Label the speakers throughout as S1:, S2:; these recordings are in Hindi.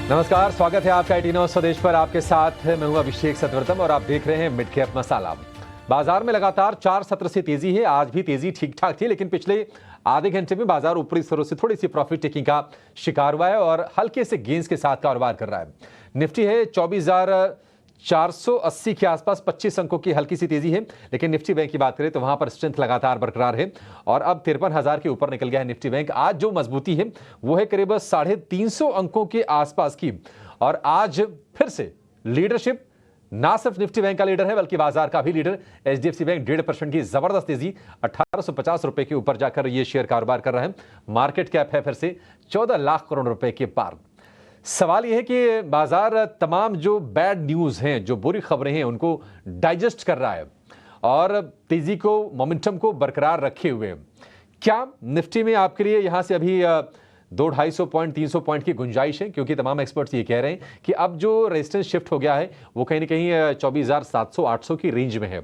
S1: नमस्कार, स्वागत है आपका ITNO स्वदेश पर। आपके साथ मैं हूं अभिषेक सतवर्तन और आप देख रहे हैं मिड कैप मसाला। बाजार में लगातार 4 सत्र से तेजी है। आज भी तेजी ठीक ठाक थी, लेकिन पिछले आधे घंटे में बाजार ऊपरी स्तरों से थोड़ी सी प्रॉफिट टेकिंग का शिकार हुआ है और हल्के से गेंस के साथ कारोबार कर रहा है। निफ्टी है 24,480 के आसपास, 25 अंकों की हल्की सी तेजी है। लेकिन निफ्टी बैंक की बात करें तो वहां पर स्ट्रेंथ लगातार बरकरार है और अब 53,000 के ऊपर निकल गया है निफ्टी बैंक। आज जो मजबूती है वो है करीब 350 अंकों के आसपास की और आज फिर से लीडरशिप ना सिर्फ निफ्टी बैंक का लीडर है बल्कि बाजार का भी लीडर HDFC बैंक 1.5% की जबरदस्त तेजी 1850 रुपए के ऊपर जाकर ये शेयर कारोबार कर रहा है। मार्केट कैप है फिर से 14 लाख करोड़ रुपए के पार। सवाल यह है कि बाजार तमाम जो बैड न्यूज हैं, जो बुरी खबरें हैं, उनको डाइजेस्ट कर रहा है और तेजी को, मोमेंटम को बरकरार रखे हुए। क्या निफ्टी में आपके लिए यहां से अभी 200-250 पॉइंट 300 पॉइंट की गुंजाइश है? क्योंकि तमाम एक्सपर्ट्स ये कह रहे हैं कि अब जो रेजिस्टेंस शिफ्ट हो गया है वो कहीं ना कहीं 24,700-800 की रेंज में है।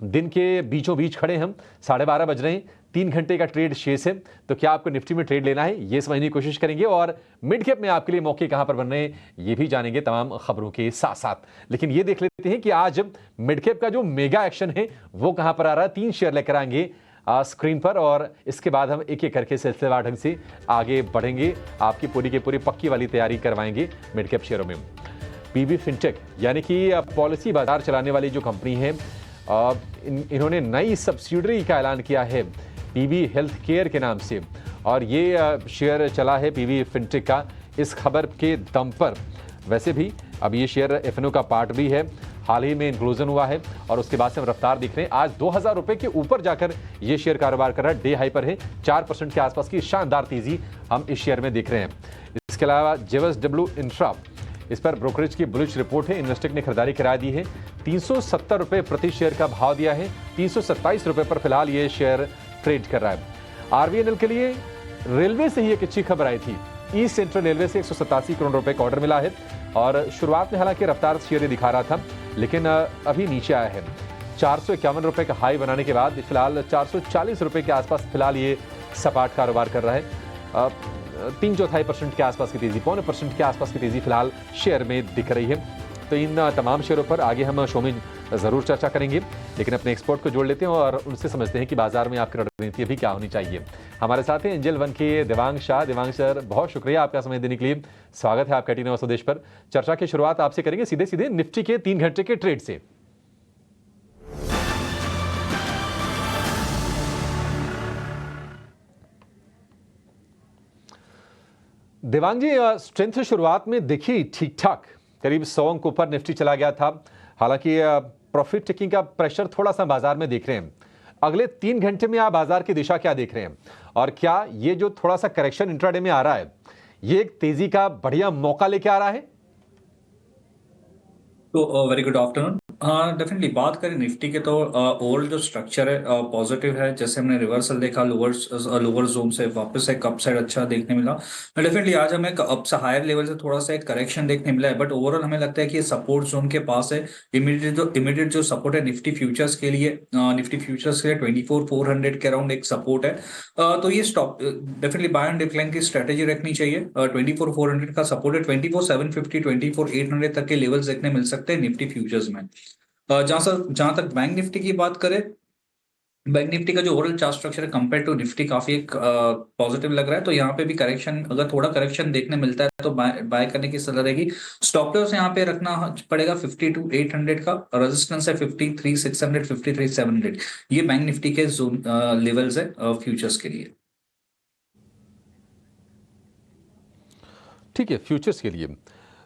S1: दिन के बीचों बीच खड़े हम, 12:30 बज रहे हैं, 3 घंटे का ट्रेड शेष है। तो क्या आपको निफ्टी में ट्रेड लेना है, ये समझने की कोशिश करेंगे और मिड कैप में आपके लिए मौके कहां पर बन रहे हैं ये भी जानेंगे तमाम खबरों के साथ साथ। लेकिन ये देख लेते हैं कि आज मिड कैप का जो मेगा एक्शन है वो कहां पर आ रहा है। 3 शेयर लेकर आएंगे स्क्रीन पर और इसके बाद हम एक एक करके सिलसिलेवार ढंग से आगे बढ़ेंगे। आपकी पूरी की पूरी पक्की वाली तैयारी करवाएंगे मिड कैप शेयरों में। PB फिनटेक यानी कि पॉलिसी बाजार चलाने वाली जो कंपनी है, इन्होंने नई सब्सिडरी का ऐलान किया है PB हेल्थ केयर के नाम से और ये शेयर चला है PB फिनटेक का इस खबर के दम पर। वैसे भी अब ये शेयर FNO का पार्ट भी है, हाल ही में इंक्लूजन हुआ है और उसके बाद से हम रफ्तार दिख रहे हैं। आज 2,000 रुपए के ऊपर जाकर ये शेयर कारोबार कर रहा है, डे हाई पर है। 4% के आसपास की शानदार तेजी हम इस शेयर में देख रहे हैं। इसके अलावा JSW इंफ्रा, इस पर ब्रोकरेज की बुलिश रिपोर्ट है। इन्वेस्टेक ने खरीदारी करा दी है, 370 रुपए प्रति शेयर का भाव दिया है। 327 रुपए पर फिलहाल ये शेयर ट्रेड कर रहा है। RVNL के लिए रेलवे से ही एक अच्छी खबर आई थी। ईस्ट सेंट्रल रेलवे से 187 करोड़ रुपए का ऑर्डर मिला है और शुरुआत में हालांकि रफ्तार शेयर दिखा रहा था, लेकिन अभी नीचे आया है। 451 रुपए का हाई बनाने के बाद फिलहाल 440 रुपए के आसपास फिलहाल ये सपाट कारोबार कर रहा है। 3/4% के आसपास की तेजी, 0.25% के आसपास की तेजी फिलहाल शेयर में दिख रही है। तो इन तमाम शेयरों पर आगे हम शो में जरूर चर्चा करेंगे, लेकिन अपने एक्सपर्ट को जोड़ लेते हैं और उनसे समझते हैं कि बाजार में आपकी रणनीति अभी क्या होनी चाहिए। हमारे साथ हैं एंजल वन के देवांग शाह। देवांग सर, बहुत शुक्रिया आपका समय देने के लिए। स्वागत है आपका ITNO स्वदेश पर। चर्चा की शुरुआत आपसे करेंगे सीधे सीधे निफ्टी के 3 घंटे के ट्रेड से। देवांग जी, स्ट्रेंथ शुरुआत में देखी ठीक ठाक, करीब 100 अंक ऊपर निफ्टी चला गया था। हालांकि प्रॉफिट टेकिंग का प्रेशर थोड़ा सा बाजार में देख रहे हैं। अगले 3 घंटे में आप बाजार की दिशा क्या देख रहे हैं और क्या ये जो थोड़ा सा करेक्शन इंट्राडे में आ रहा है ये एक तेजी का बढ़िया मौका लेके आ रहा है?
S2: तो वेरी गुड आफ्टरनून। हाँ, डेफिनेटली बात करें निफ्टी के तो ओवरऑल जो स्ट्रक्चर है पॉजिटिव है। जैसे हमने रिवर्सल देखा लोअर जोन से वापस एक अपसाइड अच्छा देखने मिला। डेफिनेटली आज हमें हायर लेवल से थोड़ा सा एक करेक्शन देखने मिला है, बट ओवरऑल हमें लगता है कि सपोर्ट जोन के पास है। इमीडिएट जो सपोर्ट है निफ्टी फ्यूचर्स के लिए 24,400 के अराउंड एक सपोर्ट है। तो ये stop definitely buy and decline की स्ट्रेटेजी रखनी चाहिए। 24,400 का सपोर्ट है, 24,750 24,800 तक के लेवल्स देखने मिल सकते हैं निफ्टी फ्यूचर्स में। जहां तक बैंक निफ्टी की बात करें, बैंक निफ्टी का जो ओवरऑल चार्ट स्ट्रक्चर है कंपेयर टू निफ्टी काफी एक पॉजिटिव लग रहा है। तो यहाँ पे भी करेक्शन, अगर थोड़ा करेक्शन देखने मिलता है तो बाय करने की सलाह रहेगी। स्टॉप लॉस यहाँ पे रखना पड़ेगा 52,800 का, रेजिस्टेंस है 53,600 53,700। ये बैंक निफ्टी के जोन लेवल्स है फ्यूचर्स के लिए।
S1: ठीक है, फ्यूचर्स के लिए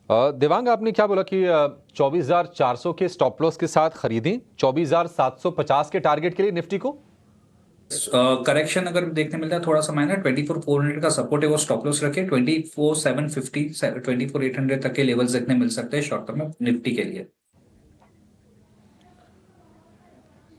S1: देवांग आपने क्या बोला कि 24,400 के स्टॉप लॉस के साथ खरीदें, 24,750 के टारगेट के लिए निफ्टी को?
S2: करेक्शन अगर देखने मिलता है थोड़ा सा माइनर, 24,400 का सपोर्ट है वो स्टॉप लॉस रखे। 24,750 24,800 तक के लेवल्स देखने मिल सकते हैं शॉर्ट टर्म में निफ्टी के लिए।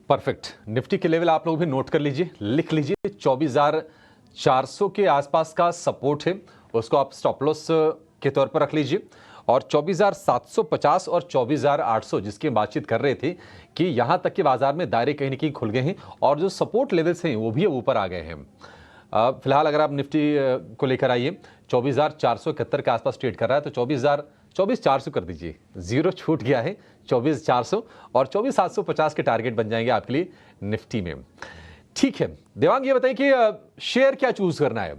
S1: परफेक्ट। निफ्टी के लेवल आप लोग भी नोट कर लीजिए, लिख लीजिए। 24,400 के आसपास का सपोर्ट है, उसको आप स्टॉप लॉस के तौर पर रख लीजिए। और 24,750 और 24,800 जिसकी बातचीत कर रहे थे कि यहां तक के बाजार में दायरे कहीं ना कहीं खुल गए हैं और जो सपोर्ट लेवल्स हैं वो भी ऊपर आ गए हैं। फिलहाल अगर आप निफ्टी को लेकर आइए, 24,471 के आसपास ट्रेड कर रहा है, तो 24,400 कर दीजिए, जीरो छूट गया है 24,400 और 24,750 के टारगेट बन जाएंगे आपके लिए निफ्टी में। ठीक है देवांग, ये बताइए कि शेयर क्या चूज करना है,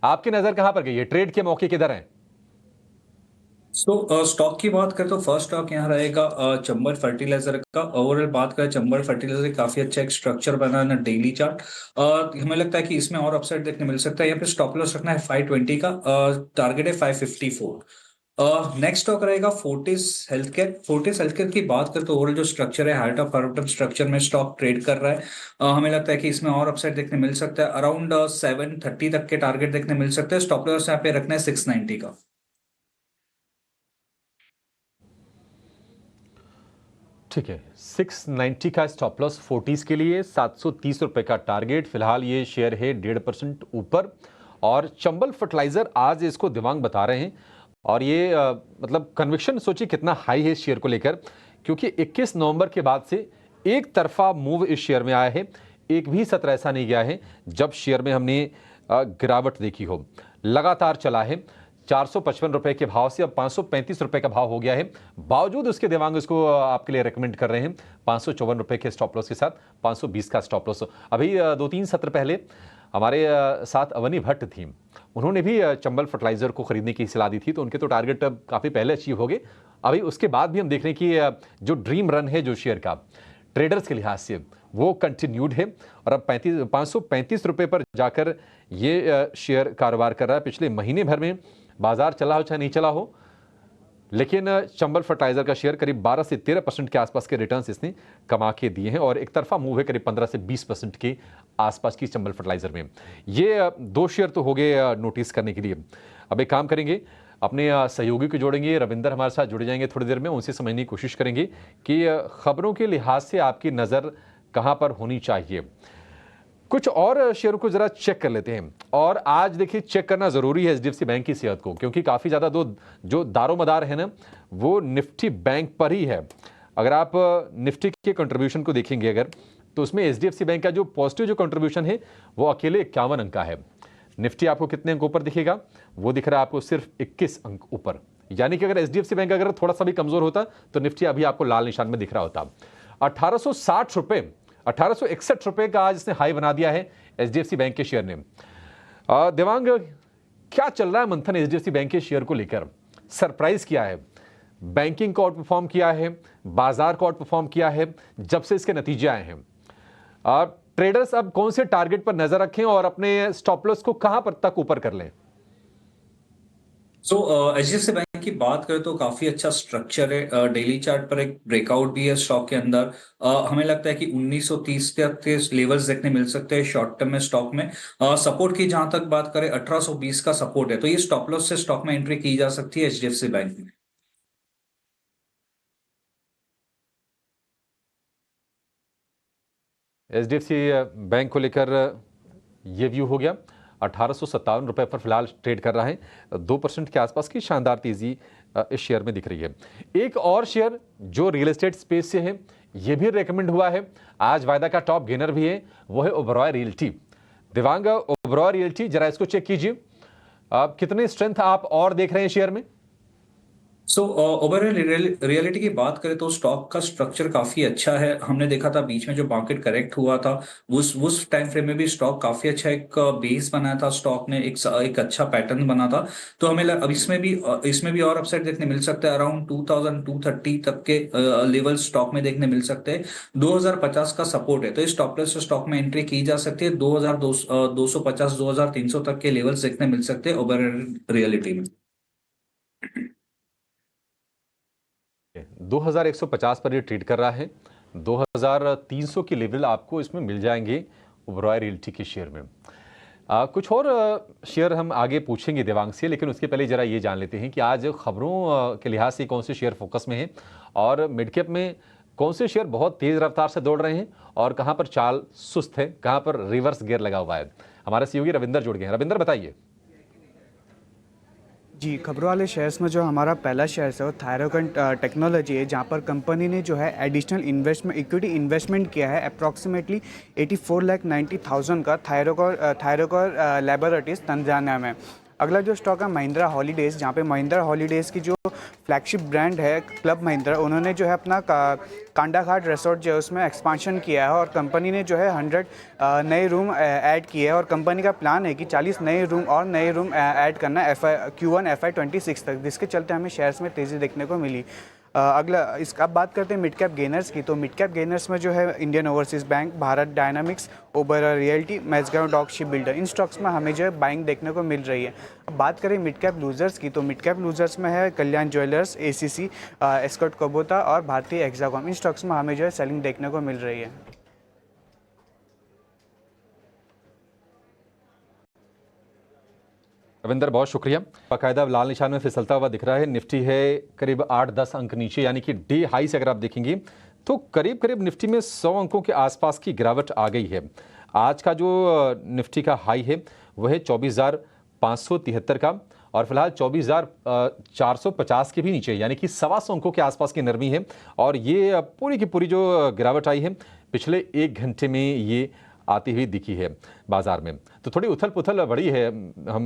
S1: आपकी नजर कहां पर गई है, ट्रेड के मौके किधर हैं?
S2: स्टॉक की बात करें तो फर्स्ट स्टॉक यहाँ रहेगा चंबल फर्टिलाइजर का। ओवरऑल बात करें चंबल फर्टिलाइजर काफी अच्छा एक स्ट्रक्चर बना है ना डेली चार्ट। हमें लगता है कि इसमें और अपसाइड देखने मिल सकता है। यहाँ पे स्टॉप लॉस रखना है 520 का, टारगेट है 554। नेक्स्ट स्टॉक रहेगा फोर्टिस हेल्थकेयर। फोर्टिस हेल्थकेयर की बात करें तो ओवरऑल जो स्ट्रक्चर है हार्ट ऑफ हार्ट स्ट्रक्चर में स्टॉक ट्रेड कर रहा है। हमें लगता है कि इसमें और अपसाइड देखने मिल सकता है, अराउंड 730 तक के टारगेट देखने मिल सकते हैं। स्टॉप लॉस यहाँ पे रखना है 690 का।
S1: ठीक है, 690 का स्टॉप लॉस फोर्टिस के लिए, 730 रुपए का टारगेट। फिलहाल ये शेयर है 1.5% ऊपर। और चंबल फर्टिलाइजर आज इसको दिवांग बता रहे हैं, और ये मतलब कन्विक्शन सोचिए कितना हाई है इस शेयर को लेकर, क्योंकि 21 नवंबर के बाद से एक तरफा मूव इस शेयर में आया है। एक भी सत्र ऐसा नहीं गया है जब शेयर में हमने गिरावट देखी हो, लगातार चला है। 455 रुपए के भाव से अब 535 रुपए का भाव हो गया है। बावजूद उसके देवांग इसको आपके लिए रेकमेंड कर रहे हैं 554 रुपए के स्टॉप लॉस के साथ, 520 का स्टॉप लॉस। अभी 2-3 सत्र पहले हमारे साथ अवनी भट्ट थी, उन्होंने भी चंबल फर्टिलाइजर को खरीदने की सलाह दी थी, तो उनके तो टारगेट अब काफी पहले अचीव हो गए। अभी उसके बाद भी हम देख रहे हैं कि जो ड्रीम रन है जो शेयर का ट्रेडर्स के लिहाज से वो कंटिन्यूड है, और अब 535 रुपए पर जाकर ये शेयर कारोबार कर रहा है। पिछले महीने भर में बाजार चला हो चाहे नहीं चला हो, लेकिन चंबल फर्टिलाइजर का शेयर करीब 12 से 13% के आसपास के रिटर्न्स इसने कमा के दिए हैं, और एक तरफा मूव है करीब 15 से 20% के आसपास की चंबल फर्टिलाइजर में। ये दो शेयर तो हो गए नोटिस करने के लिए। अब एक काम करेंगे, अपने सहयोगी को जोड़ेंगे, रविंदर हमारे साथ जुड़ जाएंगे थोड़ी देर में, उनसे समझने की कोशिश करेंगे कि खबरों के लिहाज से आपकी नज़र कहाँ पर होनी चाहिए। कुछ और शेयरों को जरा चेक कर लेते हैं, और आज देखिए चेक करना जरूरी है एचडीएफसी बैंक की सेहत को, क्योंकि काफी ज्यादा जो दारोमदार है ना वो निफ्टी बैंक पर ही है। अगर आप निफ्टी के कंट्रीब्यूशन को देखेंगे अगर, तो उसमें एचडीएफसी बैंक का जो पॉजिटिव जो कंट्रीब्यूशन है वो अकेले 51 अंक का है। निफ्टी आपको कितने अंक ऊपर दिखेगा, वो दिख रहा है आपको सिर्फ 21 अंक ऊपर। यानी कि अगर एचडीएफसी बैंक अगर थोड़ा सा भी कमजोर होता तो निफ्टी अभी आपको लाल निशान में दिख रहा होता। 1860 रुपए, 1861 रुपए का आज इसने हाई बना दिया है एचडीएफसी बैंक के शेयर ने। देवांग, क्या चल रहा है मंथन एचडीएफसी बैंक के शेयर को लेकर? सरप्राइज किया है, बैंकिंग को आउट परफॉर्म किया है, बाजार को आउट परफॉर्म किया है जब से इसके नतीजे आए हैं। ट्रेडर्स अब कौन से टारगेट पर नजर रखें और अपने स्टॉप लॉस को कहां पर तक ऊपर कर लें?
S2: एचडीएफसी बैंक की बात करें तो काफी अच्छा स्ट्रक्चर है। डेली चार्ट पर एक ब्रेकआउट भी है स्टॉक के अंदर। हमें लगता है कि 1930 तक के लेवल्स देखने मिल सकते हैं शॉर्ट टर्म में स्टॉक में। सपोर्ट की जहां तक बात करें 1820 का सपोर्ट है, तो ये स्टॉप लॉस से स्टॉक में एंट्री की जा सकती है एचडीएफसी बैंक में।
S1: एचडीएफसी बैंक को लेकर ये व्यू हो गया। 1857 रुपए पर फिलहाल ट्रेड कर रहा है, 2% के आसपास की शानदार तेजी इस शेयर में दिख रही है। एक और शेयर जो रियल एस्टेट स्पेस से है, ये भी रेकमेंड हुआ है, आज वायदा का टॉप गेनर भी है, वो है ओबरॉय रियल्टी। दिवांग, ओबरॉय रियल्टी जरा इसको चेक कीजिए, आप कितने स्ट्रेंथ आप और देख रहे हैं शेयर में?
S2: ओवरऑल रियलिटी की बात करें तो स्टॉक का स्ट्रक्चर काफी अच्छा है। हमने देखा था बीच में जो मार्केट करेक्ट हुआ था उस टाइम फ्रेम में भी स्टॉक काफी अच्छा एक बेस बनाया था, स्टॉक ने एक अच्छा पैटर्न बना था। तो अब इसमें भी और अपसाइड देखने मिल सकता है, अराउंड 2230 तक के लेवल स्टॉक में देखने मिल सकते हैं। 2050 का सपोर्ट है, तो इस स्टॉप लॉस स्टॉक में एंट्री की जा सकती है। 2250 2300 तक के लेवल्स देखने मिल सकते हैं ओवरऑल रियलिटी में।
S1: 2150 पर ये ट्रेड कर रहा है, 2300 के लेवल आपको इसमें मिल जाएंगे ओबरॉय रियल्टी के शेयर में। कुछ और शेयर हम आगे पूछेंगे देवांग से, लेकिन उसके पहले जरा ये जान लेते हैं कि आज खबरों के लिहाज से कौन से शेयर फोकस में हैं, और मिड कैप में कौन से शेयर बहुत तेज रफ्तार से दौड़ रहे हैं, और कहां पर चाल सुस्त है, कहां पर रिवर्स गियर लगा हुआ है। हमारे सहयोगी रविंदर जुड़ गए हैं। रविंदर, बताइए।
S3: जी, खबरों वाले शेयर्स में जो हमारा पहला शेयर है वो थायरोकन टेक्नोलॉजी है, जहाँ पर कंपनी ने जो है एडिशनल इक्विटी इन्वेस्टमेंट किया है अप्रॉक्सीमेटली 84,90,000 का थायरोकॉर लैबोरेटरीज तंजानिया में। अगला जो स्टॉक है महिंद्रा हॉलीडेज़, जहाँ पे महिंद्रा हॉलीडेज़ की जो फ्लैगशिप ब्रांड है क्लब महिंद्रा, उन्होंने जो है अपना कांडाघाट रिसोर्ट जो है उसमें एक्सपांशन किया है और कंपनी ने जो है 100 नए रूम ऐड किए हैं और कंपनी का प्लान है कि 40 नए रूम ऐड करना है Q1 FY26 तक, जिसके चलते हमें शेयर्स में तेज़ी देखने को मिली। अगला अब बात करते हैं मिड कैप गेनर्स की। तो मिड कैप गेनर्स में जो है Indian Overseas Bank, Bharat Dynamics, Oberoi Realty, Mazagon dock ship builder, इन स्टॉक्स में हमें जो है बाइंग देखने को मिल रही है। अब बात करें मिड कैप लूजर्स की, तो मिड कैप लूजर्स में है कल्याण ज्वेलर्स, ACC, एस्कॉर्ट कुबोटा और भारतीय हेक्सागॉन। इन स्टॉक्स में हमें जो है सेलिंग देखने को मिल रही है।
S1: रविंदर, बहुत शुक्रिया। बाकायदा लाल निशान में फिसलता हुआ दिख रहा है। निफ्टी है करीब 8-10 अंक नीचे, यानी कि डे हाई से अगर आप देखेंगे तो करीब करीब निफ्टी में 100 अंकों के आसपास की गिरावट आ गई है। आज का जो निफ्टी का हाई है वह है 24,573 का और फिलहाल 24,450 के भी नीचे, यानी कि 125 अंकों के आसपास की नरमी है। और ये पूरी की पूरी जो गिरावट आई है पिछले 1 घंटे में ये आती हुई दिखी है बाजार में। तो थोड़ी उथल पुथल बड़ी है, हम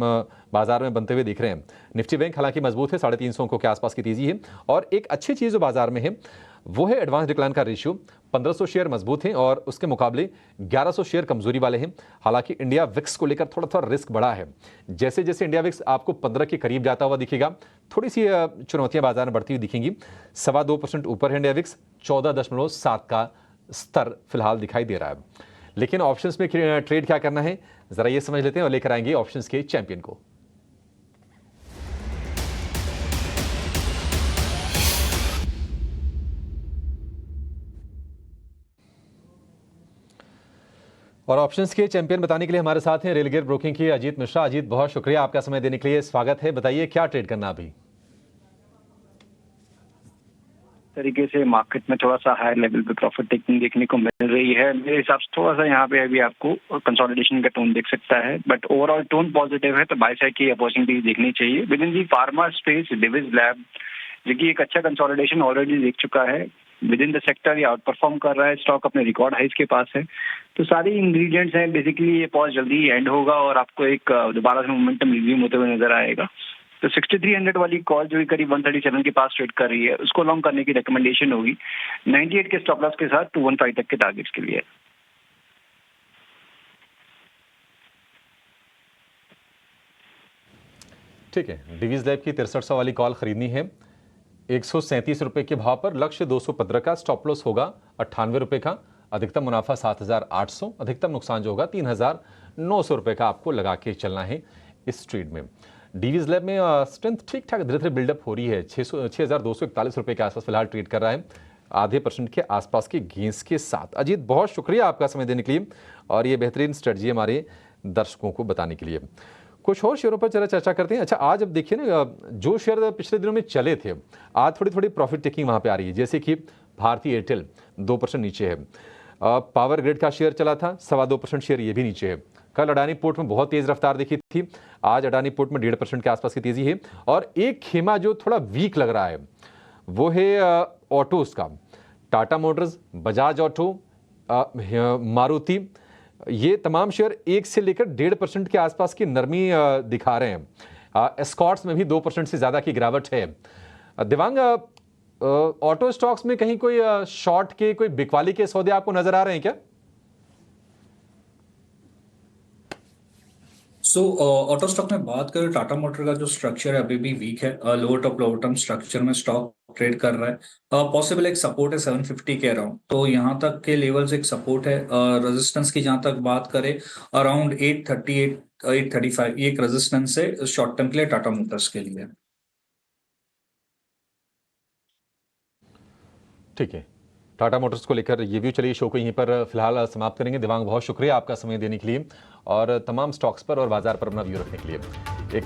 S1: बाजार में बनते हुए देख रहे हैं। निफ्टी बैंक हालांकि मजबूत है, 350 अंकों के आसपास की तेजी है। और एक अच्छी चीज़ जो बाजार में है वो है एडवांस डिक्लाइन का रेशियो। 1500 शेयर मजबूत हैं और उसके मुकाबले 1100 शेयर कमजोरी वाले हैं। हालांकि इंडिया विक्स को लेकर थोड़ा थोड़ा रिस्क बढ़ा है। जैसे जैसे इंडिया विक्स आपको 15 के करीब जाता हुआ दिखेगा, थोड़ी सी चुनौतियां बाजार में बढ़ती हुई दिखेंगी। 2.25% ऊपर है इंडिया विक्स, 14.7 का स्तर फिलहाल दिखाई दे रहा है। लेकिन ऑप्शंस में ट्रेड क्या करना है जरा ये समझ लेते हैं और लेकर आएंगे ऑप्शंस के चैंपियन को। और ऑप्शंस के चैंपियन बताने के लिए हमारे साथ हैं रेलगेयर ब्रोकिंग के अजीत मिश्रा। अजीत, बहुत शुक्रिया आपका समय देने के लिए, स्वागत है। बताइए क्या ट्रेड करना अभी?
S4: तरीके से मार्केट में थोड़ा सा हायर लेवल पे प्रॉफिट टेकिंग देखने को मिल रही है। मेरे हिसाब से थोड़ा सा यहाँ पे अभी आपको कंसोलिडेशन का टोन दिख सकता है, बट ओवरऑल टोन पॉजिटिव है, तो बाय साइड की अपॉर्चुनिटी देखनी चाहिए। With in the pharma space, Divi's lab जो कि एक अच्छा कंसोलिडेशन ऑलरेडी देख चुका है, विद इन द सेक्टर ये आउट परफॉर्म कर रहा है, स्टॉक अपने रिकॉर्ड हाइस के पास है। तो सारी इंग्रेडिएंट्स हैं, बेसिकली ये पॉज जल्दी एंड होगा और आपको एक दोबारा से मोमेंटम रिज्यूम होते हुए नजर आएगा। तो 6300 वाली कॉल जो करीब 137 के पास ट्रेड कर रही है, उसको लॉन्ग करने की रिकमेंडेशन होगी 98 के स्टॉप लॉस के साथ 215 तक के टारगेट्स के लिए।
S1: ठीक है, डिवीज लैब की 6300 वाली कॉल खरीदनी है 137 रुपए के भाव पर। लक्ष्य 215 का, स्टॉप लॉस होगा 98 रुपए का, अधिकतम मुनाफा 7800, अधिकतम नुकसान जो होगा 3900 रुपए का आपको लगा के चलना है इस ट्रेड में। डीवीज लैब में स्ट्रेंथ ठीक ठाक धीरे धीरे बिल्डअप हो रही है। 6241 रुपए के आसपास फिलहाल ट्रेड कर रहा है, आधे % के आसपास के गेंस के साथ। अजीत, बहुत शुक्रिया आपका समय देने के लिए और ये बेहतरीन स्ट्रेटजी हमारे दर्शकों को बताने के लिए। कुछ और शेयरों पर चला चर्चा करते हैं। अच्छा, आज अब देखिए ना, जो शेयर पिछले दिनों में चले थे आज थोड़ी थोड़ी प्रॉफिट टेकिंग वहां पे आ रही है। जैसे कि भारतीय एयरटेल 2% नीचे है, पावर ग्रिड का शेयर चला था 2.25% शेयर ये भी नीचे है। कल अडानी पोर्ट में बहुत तेज रफ्तार दिखी थी, आज अडानी पोर्ट में 1.5% के आसपास की तेजी है। और एक खेमा जो थोड़ा वीक लग रहा है वो है ऑटोज का। टाटा मोटर्स, बजाज ऑटो, मारुति, ये तमाम शेयर 1 से लेकर 1.5% के आसपास की नरमी दिखा रहे हैं। एस्कॉर्ट्स में भी 2% से ज्यादा की गिरावट है। दिवांग, ऑटो स्टॉक्स में कहीं कोई शॉर्ट के, कोई बिकवाली के सौदे आपको नजर आ रहे हैं क्या?
S2: ऑटो स्टॉक में बात करें, टाटा मोटर का जो स्ट्रक्चर है अभी भी वीक है। Lower top lower term structure में स्टॉक ट्रेड कर रहा है। पॉसिबल एक सपोर्ट है 750 के अराउंड, तो यहाँ तक के लेवल्स एक सपोर्ट है। रेजिस्टेंस की जहां तक बात करें अराउंड 838 835 ये एक रेजिस्टेंस है शॉर्ट टर्म के लिए टाटा मोटर्स के लिए।
S1: ठीक है, टाटा मोटर्स को लेकर ये व्यू। चलिए, शो को यहीं पर फिलहाल समाप्त करेंगे। दिवांग, बहुत शुक्रिया आपका समय देने के लिए और तमाम स्टॉक्स पर और बाजार पर अपना व्यू रखने के लिए। एक